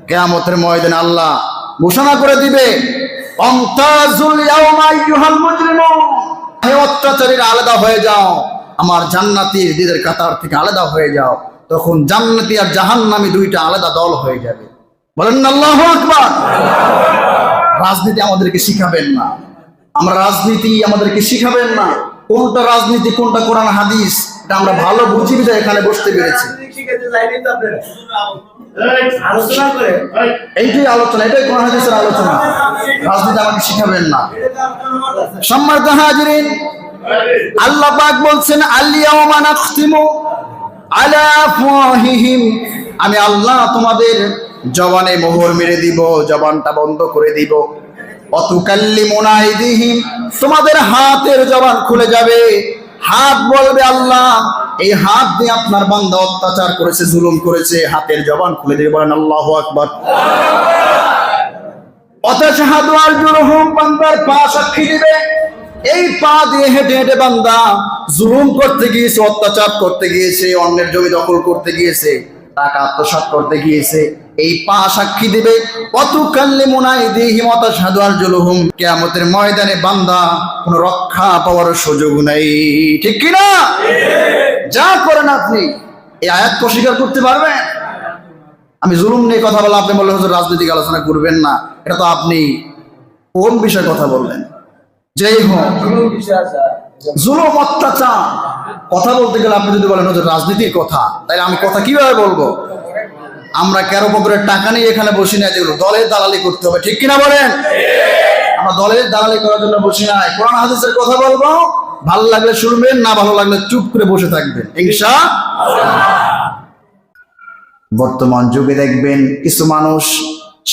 কিয়ামতের ময়দানে আল্লাহ ঘোষণা করে দিবে, অমতাজুল ইয়াউমা আইয়ুহাল মুজরিমুন, হে অত্যাচারীরা আলাদা হয়ে যাও, আমার জান্নাতীদের কাতার থেকে আলাদা হয়ে যাও। তখন জান্নাতি আর জাহান্নামী দুইটা আলাদা দল হয়ে যাবে। বলেন না আল্লাহু আকবার। রাজনীতি আমাদেরকে শিখাবেন না, আমরা রাজনীতি আমাদেরকে শিখাবেন না। কোনটা রাজনীতি কোনটা কোরআন হাদিস এটা আমরা ভালো বুঝি বিধায় এখানে বসতে পেরেছি। এইটাই আলোচনা, এটাই কোরআন হাদিসের আলোচনা। রাজনীতি আমাকে শিখাবেন না। সম্মানিত হাজিরিন, আল্লাহ পাক বলছেন, আল-ইয়াওমা নাখতিমু আলা আফওয়াহিহিম, আমি আল্লাহ তোমাদের জবানে মোহর মেরে দিব, জবানটা বন্ধ করে দিব। ওয়াতুকাল্লিমুনা আইদিহিম, তোমাদের হাতের জবান খুলে যাবে। হাত বলবে, আল্লাহ এই হাত দিয়ে আপনার বান্দা অত্যাচার করেছে, জুলুম করেছে, হাতের জবান খুলে দিবে। বলেন আল্লাহু আকবার। ওয়াতাশহাদু আরজুলুহুম, বান্দার পা সাক্ষী দিবে। এই পা দিয়ে হেঁটে হেঁটে বান্দা জুলুম করতে গিয়েছে, অত্যাচার করতে গিয়েছে, অন্যের জমি দখল করতে গিয়েছে, টাকা আত্মসাৎ করতে গিয়েছে, এই পা সাক্ষী দিবে। ওয়াতুকাল্লিমুনা আইদিহিম ওয়াতাশহাদু আরজুলুহুম, কিয়ামতের ময়দানে বান্দা কোনো রক্ষা পাওয়ার সুযোগ নাই। ঠিক কি না? যা করেন আপনি এই আয়াত অস্বীকার করতে পারবেন? আমি জুলুম নিয়ে কথা বললাম, আপনি বললেন হুজুর রাজনৈতিক আলোচনা করবেন না। এটা তো আপনি কোন বিষয়ে কথা বললেন? যেই হোক, জুলুম অত্যাচার কথা বলতে গেলে আপনি যদি বলেন হুজুর রাজনীতির কথা, তাহলে আমি কথা কিভাবে বলবো? আমরা কারো পকেটের টাকা নিয়ে এখানে বসি না, যেগুলো দলের দালালি করতে হবে। ঠিক কিনা বলেন? আমরা দলের দালালি করার জন্য বসি নাই। কোরআন হাদিসের কথা বলবো, ভালো লাগলে শুনবেন, না ভালো লাগলে চুপ করে বসে থাকবেন ইনশাআল্লাহ। বর্তমান যুগে দেখবেন কিছু মানুষ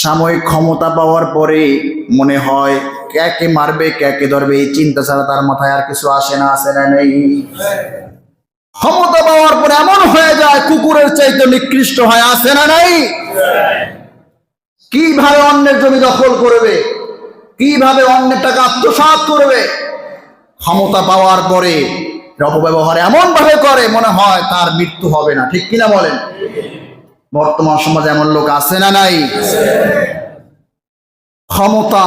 সাময়িক ক্ষমতা পাওয়ার পরে মনে হয় কে মারবে কে ধরবে, এই চিন্তা ছাড়া তার মাথায় আর কিছু আসে না। আসে না? নেই। ক্ষমতা পাওয়ার পরে এমন হয়ে যায় কুকুরের চাইতে নিকৃষ্ট হয়। আসে না? নাই। কিভাবে অন্যের জমি দখল করবে, কিভাবে অন্যের টাকা আত্মসাৎ করবে, ক্ষমতা পাওয়ার পরে অপব্যবহার এমন ভাবে করে মনে হয় তার মৃত্যু হবে না। ঠিক কিনা বলেন? বর্তমান সমাজে এমন লোক আছে না? নাই। ক্ষমতা,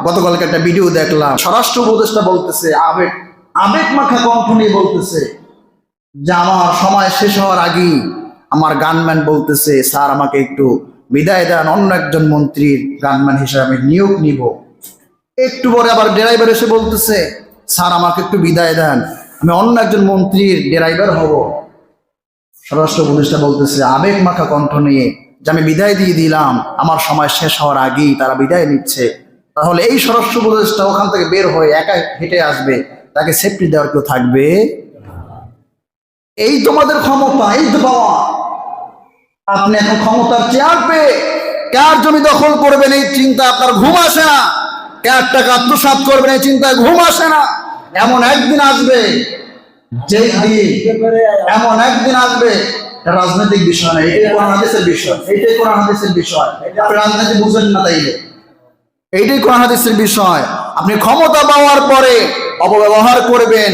গতকালকে একটা ভিডিও দেখলাম, স্বরাষ্ট্র উপদেষ্টা বলতেছে, আবেগ মাখা কণ্ঠ নিয়ে বলতেছে যে আমার সময় শেষ হওয়ার আগেই আমার গানম্যান বলতেছে, স্যার আমাকে একটু বিদায় দেন, অন্য একজন মন্ত্রীর গানম্যান হিসেবে আমি নিয়োগ নিব। একটু পরে আবার ড্রাইভার এসে বলতেছে, স্যার আমাকে একটু বিদায় দেন, আমি অন্য একজন মন্ত্রীর ড্রাইভার হব। স্বরাষ্ট্র উপদেষ্টা বলতেছে আবেগ মাখা কণ্ঠ নিয়ে যে আমি বিদায় দিয়ে দিলাম, আমার সময় শেষ হওয়ার আগেই তারা বিদায় নিচ্ছে। তাহলে এই স্বরাষ্ট্র উপদেষ্টা ওখান থেকে বের হয়ে একা হেঁটে আসবে, তাকে সেফটি দেওয়ার কেউ থাকবে? এই তোমাদের ক্ষমতা, এই তো পাওয়া। আপনি এখন ক্ষমতার চেয়ার পেয়ে কার জমি দখল করবেন এই চিন্তা আপনার ঘুম আসে না, কার টাকা আত্মসাৎ করবেন এই চিন্তায় ঘুম আসে না। এমন একদিন আসবে, যেই দিন এমন একদিন আসবে, রাজনৈতিক বিষয় না, এটাই কোরআন হাদিসের বিষয়। এইটাই কোরআন হাদিসের বিষয়। আপনি রাজনীতি বুঝেন না, তাইলে এইটাই কোরআন হাদিসের বিষয়। আপনি ক্ষমতা পাওয়ার পরে অপব্যবহার করবেন,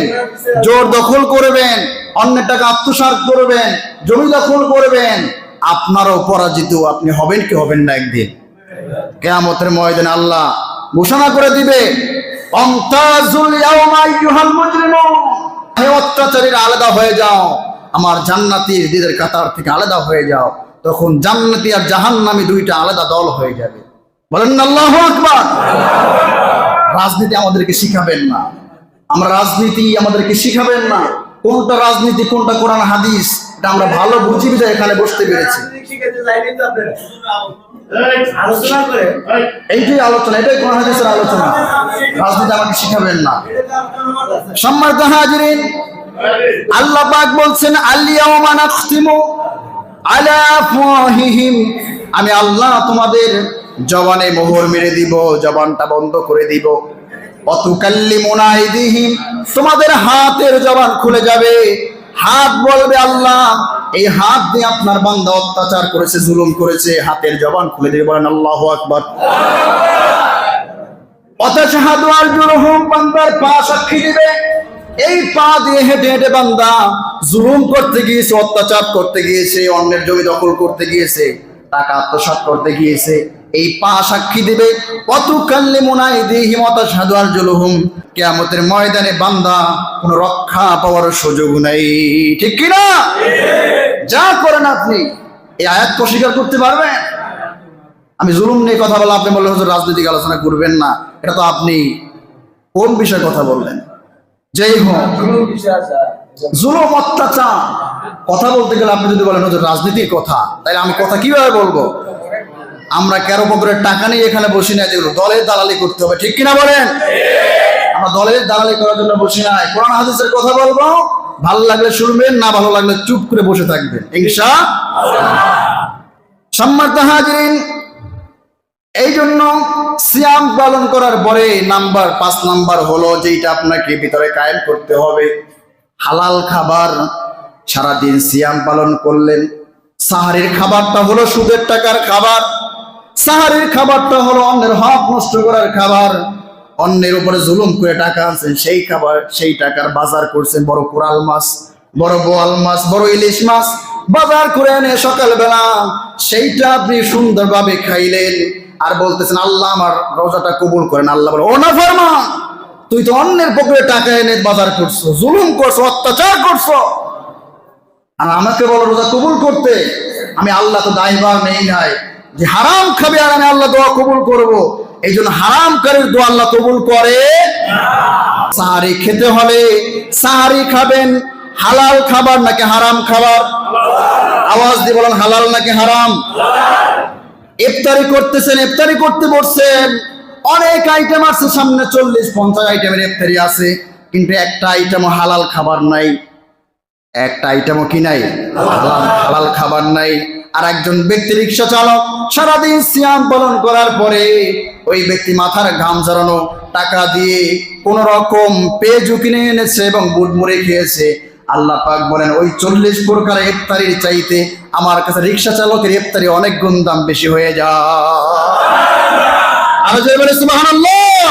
জোর দখল করবেন, অন্যের টাকা আত্মসাৎ করবেন, জমি দখল করবেন, আপনারও পরাজিত আপনি হবেন কি হবেন না একদিন। কিয়ামতের ময়দানে আল্লাহ ঘোষণা করে দিবে, অমতাজুল ইয়াউমা আইয়ুহাল মুজরিমুন, হে অত্যাচারীরা আলাদা হয়ে যাও, আমার জান্নাতীদের কাতার থেকে আলাদা হয়ে যাও। তখন জান্নাতি আর জাহান্নামী দুইটা আলাদা দল হয়ে যাবে। বলেন না আল্লাহু আকবার। রাজনীতি আমাদেরকে শিখাবেন না, আমরা রাজনীতি আমাদেরকে শিখাবেন না। কোনটা রাজনীতি কোনটা কোরআন হাদিস এটা আমরা ভালো বুঝি বিধায় এখানে বসতে পেরেছি। এইটাই আলোচনা, এটাই কোরআন হাদিসের আলোচনা। রাজনীতি আমাকে শিখাবেন না। সম্মানিত হাজিরিন, আল্লাহ পাক বলছেন, আল-ইয়াওমা নাখতিমু আলা আফওয়াহিহিম, আমি আল্লাহ তোমাদের জবানে মোহর মেরে দিব, জবানটা বন্ধ করে দিব। ওয়াতুকাল্লিমুনা আইদিহিম, তোমাদের হাতের জবান খুলে যাবে। হাত বলবে, আল্লাহ এই হাত দিয়ে আপনার বান্দা অত্যাচার করেছে, জুলুম করেছে, হাতের জবান খুলে দিবে। বলেন আল্লাহু আকবার। ওয়াতাশহাদু আরজুলুহুম, বান্দার পা সাক্ষী দিবে। এই পা দিয়ে হেঁটে হেঁটে বান্দা জুলুম করতে গিয়েছে, অত্যাচার করতে গিয়েছে, অন্যের জমি দখল করতে গিয়েছে, টাকা আত্মসাৎ করতে গিয়েছে, এই পা সাক্ষী দেবে, ওয়াতুকাল্লিমুনা আইদিহিম ওয়া তাশহাদু আরজুলুহুম, কিয়ামতের ময়দানে বান্দা কোনো রক্ষা পাওয়ার সুযোগ নাই। ঠিক কি না? যা করেন আপনি এই আয়াত অস্বীকার করতে পারবেন? আমি জুলুম নিয়ে কথা বললাম, আপনি বললেন হুজুর রাজনৈতিক আলোচনা করবেন না, এটা তো আপনি কোন বিষয়ে কথা বললেন? যেই হোক, জুলুম অত্যাচার কথা বলতে গেলে আপনি যদি বলেন হুজুর রাজনীতির কথা, তাহলে আমি কথা কিভাবে বলবো? আমরা কারো পকেটের টাকা নিয়ে এখানে বসি না, যেগুলো দলের দালালি করতে হবে। ঠিক কিনা বলেন? আমরা দলের দালালি করার জন্য বসি নাই। কোরআন হাদিসের কথা বলবো, ভালো লাগলে শুনবেন, না ভালো লাগলে চুপ করে বসে থাকবেন ইনশাআল্লাহ। সম্মানিত হাজিরিন, এই জন্য সিয়াম পালন করার পরে 5 নাম্বার হলো যেটা আপনাকে ভিতরে কায়েম করতে হবে, হালাল খাবার। সারাদিন সিয়াম পালন করলেন, সাহারির খাবারটা হলো সুদের টাকার খাবার, সাহারির খাবারটা হলো অন্যের হক নষ্ট করার খাবার, অন্যের উপরে জুলুম করে টাকা আনছেন সেই খাবার, সেই টাকার বাজার করছেন, বড় কোরাল মাছ, বড় বোয়াল মাছ, বড় ইলিশ মাছ বাজার করে এনে সকালবেলা সেইটা আপনি সুন্দরভাবে খাইলেন, আর বলতেছেন আল্লাহ আমার রোজাটা কবুল করেন। আল্লাহ বলে, ও নাফরমান, তুই তো অন্যের পকেটে টাকা এনে বাজার করছো, জুলুম করছো, অত্যাচার করছো, আর আমাকে বলো রোজা কবুল করতে। আমি আল্লাহ তো দায়ভার নেই নাই যে হারাম খাবে আর আমি আল্লাহ দোয়া কবুল করব। এই জন্য হারামকারীর দোয়া আল্লাহ কবুল করে না। সাহারি খেতে হলে সাহারি খাবেন হালাল খাবার নাকি হারাম খাবার? আওয়াজ দিয়ে বলেন, হালাল নাকি হারাম? ইফতারি করতেছেন, ইফতারি করতে বসছেন, অনেক আইটেম আছে সামনে, 40-50 আইটেমের ইফতারি আছে, কিন্তু একটা আইটেমও হালাল খাবার নাই, একটা আইটেমও কি নাই? হালাল খাবার নাই। আর একজন ব্যক্তি রিক্সা চালক, সারাদিন সিয়াম পালন করার পরে ওই ব্যক্তি মাথার ঘাম ঝরানো টাকা দিয়ে কোন রকম পেঁয়াজু কিনে এনেছে এবং বুট মুড়ি খেয়েছে। আল্লাহ পাক বলেন ওই 40 প্রকার ইফতারির চাইতে আমার কাছে রিক্সা চালকের ইফতারি অনেক গুণ দাম বেশি হয়ে যায়। আর জোরে বলে সুবহানাল্লাহ।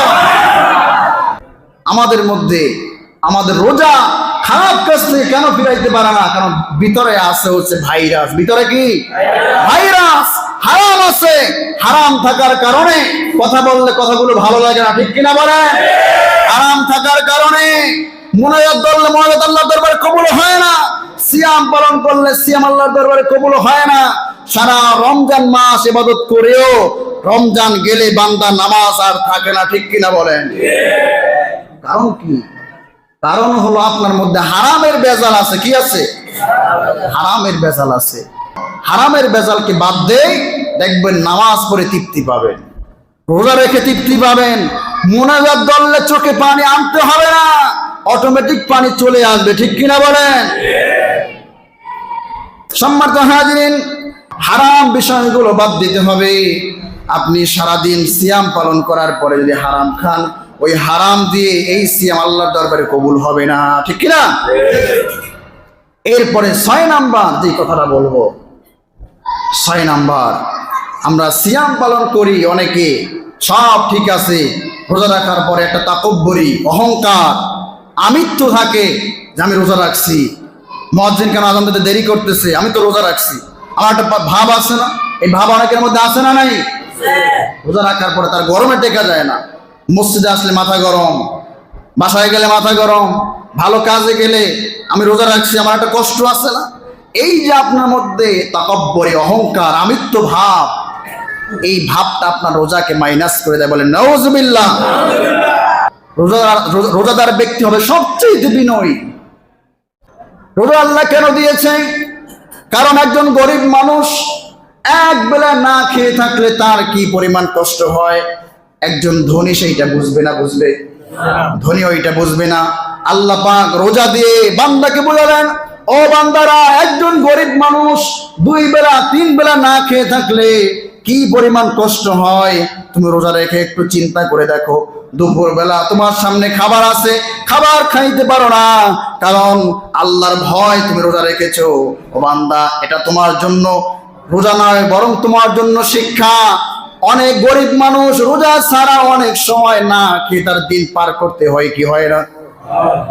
আমাদের মধ্যে আমাদের রোজা খারাপ কাজ থেকে কেন ফিরাইতে পারে না? কারণ ভিতরে আছে হচ্ছে ভাইরাস। ভিতরে কি ভাইরাস? হারাম আছে। হারাম থাকার কারণে কথা বললে কথাগুলো ভালো লাগে না, ঠিক কিনা বলেন? হারাম থাকার কারণে মুনাজাত করলে মুনাজাত আল্লাহর দরবারে কবুল হয় না, সিয়াম পালন করলে সিয়াম আল্লাহর দরবারে কবুল হয় না। সারা রমজান মাস ইবাদত করেও রমজান গেলে বান্দা নামাজ আর থাকে না, ঠিক কিনা বলেন? কারণ কি? কারণ হলো আপনার মধ্যে হারামের বেজাল আছে। কি আছে? হারামের বেজাল আছে। হারামের বেজালকে বাদ দেই, দেখবেন নামাজ পড়ে তৃপ্তি পাবেন, রোজা রেখে তৃপ্তি পাবেন। মুনাজাত দললে চোখে পানি আনতে হবে না, অটোমেটিক পানি চলে আসবে, ঠিক কিনা বলেন? সম্মানিত হাজিরিন, হারাম বিষয়গুলো বাদ দিতে হবে। আপনি সারাদিন সিয়াম পালন করার পরে যদি হারাম খান, ওই হারাম দিয়ে এই সিয়াম আল্লাহর দরবারে কবুল হবে না, ঠিক কিনা? এরপরে 6 নাম্বার যে কথাটা বলবো, 6 নাম্বার, আমরা সিয়াম পালন করি অনেকে, সব ঠিক আছে, রোজা রাখার পরে একটা তাকব্বরি, অহংকার, আমিত্ব থাকে যে আমি রোজা রাখছি, মুয়াজ্জিন কেন আযান দিতে দেরি করতেছে, আমি তো রোজা রাখছি। আমার একটা ভাব আছে না? এই ভাব অনেকের মধ্যে আছে না? নাই? রোজা রাখার পরে তার গরমে টেকা যায় না। মসজিদে আসলে মাথা গরম, বাসায় গেলে মাথা গরম, ভালো কাজে গেলে আমি রোজা রাখছি, আমার একটা কষ্ট আছে না? এই যে আপনার মধ্যে তাকব্বরি, অহংকার, আমিত্ব ভাব, এই ভাবটা আপনার রোজাকে মাইনাস করে দেয়। বলেন নাউজুবিল্লাহ। রোজাদার ব্যক্তি হবে সবচেয়ে বিনয়ী। রোজা আল্লাহ কেন দিয়েছে? কারণ একজন গরিব মানুষ এক বেলা না খেয়ে থাকলে তার কি পরিমাণ কষ্ট হয়, একজন ধনী সেইটা বুঝবে না। বুঝবে? ধনী ওইটা বুঝবে না। আল্লাহ পাক রোজা দিয়ে বান্দাকে বোঝালেন, ও বান্দারা, একজন গরিব মানুষ 2 বেলা 3 বেলা না খেয়ে থাকলে কি পরিমাণ কষ্ট হয় তুমি রোজা রেখে একটু চিন্তা করে দেখো। দুপুর বেলা তোমার সামনে খাবার আছে, খাবার খাইতে পারো না, কারণ আল্লাহর ভয় তুমি রোজা রেখেছো। ও বান্দা, এটা তোমার জন্য রোজা নয়, বরং তোমার জন্য শিক্ষা। অনেক গরিব মানুষ রোজা ছাড়া অনেক সময় না খেয়ে তার দিন পার করতে হয়, কি হয় না?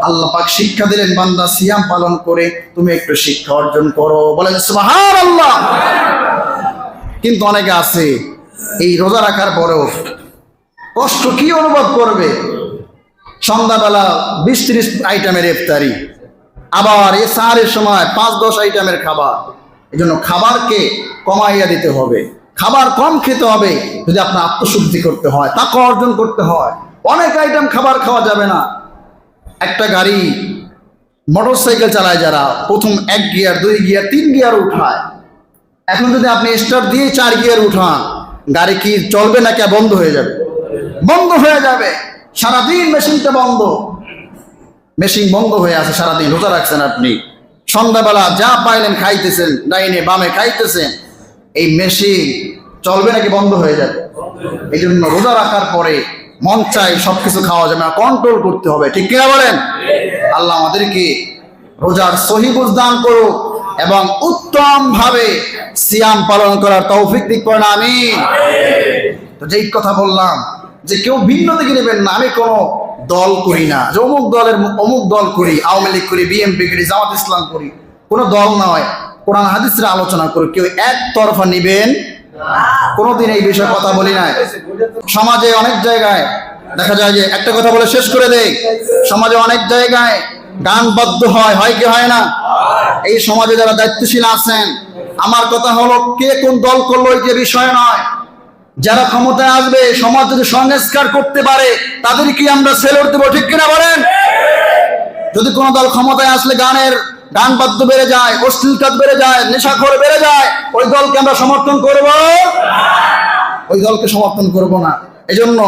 আল্লাহ পাক শিক্ষা দিলেন, বান্দা সিয়াম পালন করে তুমি একটু শিক্ষা অর্জন করো। বলেন সুবহানাল্লাহ। কিন্তু অনেকে আছে এই রোজা রাখার পরেও কষ্ট কি অনুভব করবে, সন্ধ্যাবেলা 20-30 আইটেমের ইফতারি, আবার এই সাহারের সময় 5-10 আইটেমের খাবার। এই জন্য খাবারকে কমাইয়া দিতে হবে, খাবার কম খেতে হবে যদি আপনার আত্মশুদ্ধি করতে হয়, তাকওয়া অর্জন করতে হয়। অনেক আইটেম খাবার খাওয়া যাবে না। একটা গাড়ি মোটরসাইকেল চালায় যারা, প্রথম 1 গিয়ার 2 গিয়ার 3 গিয়ার উঠায়, এখন যদি আপনি স্টার্ট দিয়ে 4 গিয়ার উঠান, গাড়ি কি চলবে নাকি বন্ধ হয়ে যাবে? বন্ধ হয়ে যাবে। সারাদিন মেশিনটা বন্ধ, মেশিন বন্ধ হয়ে আছে, সারাদিন রোজা রাখছেন আপনি, সন্ধ্যাবেলা যা পাইলেন খাইতেছেন, ডাইনে বামে খাইতেছেন, এই মেশিন চলবে নাকি বন্ধ হয়ে যাবে? এই জন্য রোজা রাখার পরে মন চাই সবকিছু খাওয়া যাবে না, কন্ট্রোল করতে হবে, ঠিক কিনা বলেন? আল্লাহ আমাদেরকে রোজার সহি বুঝ দান করুক এবং উত্তম ভাবে সিয়াম পালন করার তৌফিক দিক করেন, আমিন। তো যেই কথা বললাম যে কেউ ভিন্ন দিকে নেবেন না, আমি কোনো দল করি না যে অমুক দল করি, আওয়ামী লীগ করি, বিএনপি করি, জামাত ইসলাম করি, কোনো দল নয়, কোরআন হাদিসের আলোচনা করি। কেউ একতরফা নিবেন কোনোদিন এই বিষয়ে কথা বলি নাই। সমাজে অনেক জায়গায় দেখা যায় যে একটা কথা বলে শেষ করে দেই, সমাজে অনেক জায়গায় গান বাদ্য হয় কি হয় না? এই সমাজে যারা দায়িত্বশীল আছেন, আমার কথা হলো কে কোন দল করলো এই যে বিষয় নয়, যারা ক্ষমতায় আসবে সমাজ যদি সংস্কার করতে পারে তাদেরকে আমরা সেলুট দেবো, ঠিক কিনা বলেন? যদি কোন দল ক্ষমতায় আসলে গান বাদ্য বেড়ে যায়, অশ্লীলতা বেড়ে যায়, নেশাখোর বেড়ে যায়, ওই দলকে আমরা সমর্থন করব? ওই দলকে সমর্থন করব না। এজন্য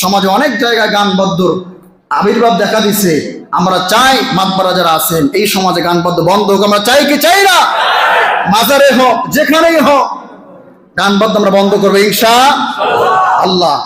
সমাজে অনেক জায়গায় গান বাদ্যর আবির্ভাব দেখা দিচ্ছে। আমরা চাই মাতবারা যারা আছেন এই সমাজে গান বাদ্য বন্ধ হোক। আমরা চাই কি চাই না? মাজারে হোক, যেখানেই হোক, গান বাদ্য আমরা বন্ধ করবো ইনশাআল্লাহ।